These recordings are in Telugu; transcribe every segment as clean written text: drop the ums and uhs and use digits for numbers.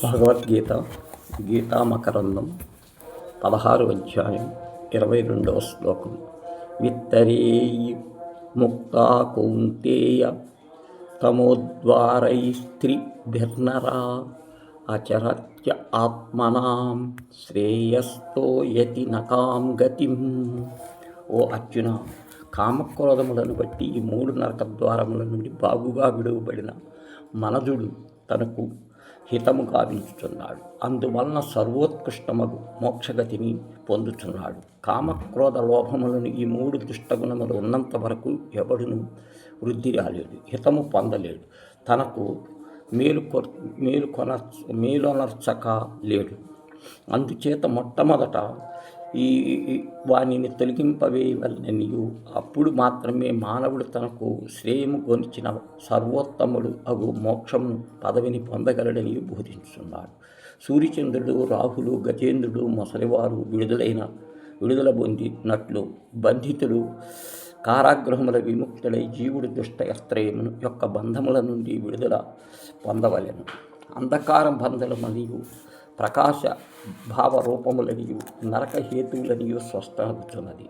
భగవద్గీత గీతామకరందం 16వ అధ్యాయం 22వ శ్లోకం. విత్తరేయి ముక్తా కౌంతేయ తమోద్వారైస్త్రిభిర్నరా అచరత్య ఆత్మనాం శ్రేయస్తో యతి నకాం గతిం. ఓ అర్జున, కామక్రోధములను బట్టి ఈ 3 నరక ద్వారముల నుండి బాగుగా విడువబడిన మనజుడు తనకు హితము గావించుచున్నాడు. అందువలన సర్వోత్కృష్టమగు మోక్షగతిని పొందుచున్నాడు. కామక్రోధ లోభములను ఈ 3 దుష్టగుణములు ఉన్నంత వరకు ఎవడును వృద్ధి రాలేడు, హితము పొందలేడు, తనకు మేలునర్చక లేడు. అందుచేత మొట్టమొదట ఈ వానిని తొలగింపవేయవలననియు అప్పుడు మాత్రమే మానవుడు తనకు శ్రేయము గొనిచిన సర్వోత్తముడు అగు మోక్షము పదవిని పొందగలడని బోధించుతున్నాడు. సూర్యచంద్రుడు, రాహులు, గజేంద్రుడు మొసలివారు విడుదల పొందినట్లు బంధితులు కారాగృహముల విముక్తులై జీవుడు దుష్టయస్త్రయమును యొక్క బంధముల నుండి విడుదల పొందవలెను. అంధకార బంధుల మరియు ప్రకాశ భావరూపములనియు నరక హేతువులనియు స్పష్టమవుతున్నది.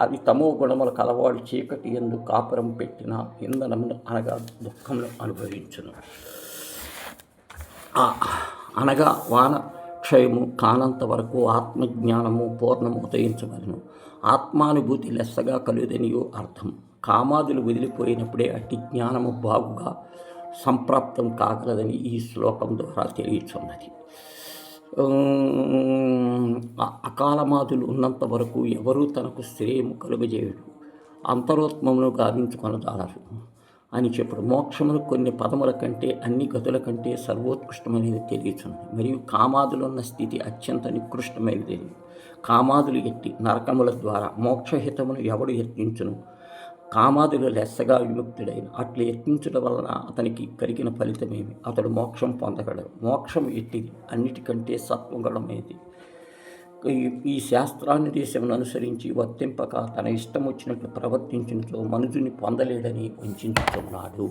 అవి తమో గుణముల కలవాడు చీకటి యందు కాపురం పెట్టిన ఇంధనమును అనగా దుఃఖమును అనుభవించును. అనగా వాన క్షయము కానంత వరకు ఆత్మజ్ఞానము పూర్ణము ఉదయించవలను. ఆత్మానుభూతి లెస్సగా కలుగుదనియో అర్థం. కామాదులు వదిలిపోయినప్పుడే అట్టి జ్ఞానము బాగుగా సంప్రాప్తం కాగలదని ఈ శ్లోకం ద్వారా తెలియచున్నది. అకాలమాదులు ఉన్నంత వరకు ఎవరూ తనకు శ్రేయము కలుగజేయుడు, అంతరోత్మమును గావించుకొనదాలరు అని చెప్పుడు. మోక్షమును కొన్ని పదముల కంటే అన్ని గతుల కంటే సర్వోత్కృష్టమైనది తెలియచున్నది. మరియు కామాదులున్న స్థితి అత్యంత నికృష్టమైనది. కామాదులు ఎట్టి నరకముల ద్వారా మోక్షహితమును ఎవడు యత్నించును? కామాదులు లెస్సగా విముక్తుడైన అట్లు యత్నించడం వలన అతనికి కలిగిన ఫలితమేమి? అతడు మోక్షం పొందగలడు. మోక్షం ఎట్టిది? అన్నిటికంటే సత్వగుణమైనది. ఈ శాస్త్రానుదేశమును అనుసరించి వర్తింపక తన ఇష్టం వచ్చినట్లు ప్రవర్తించినచో మనుజుని పొందలేడని వంచుతున్నాడు.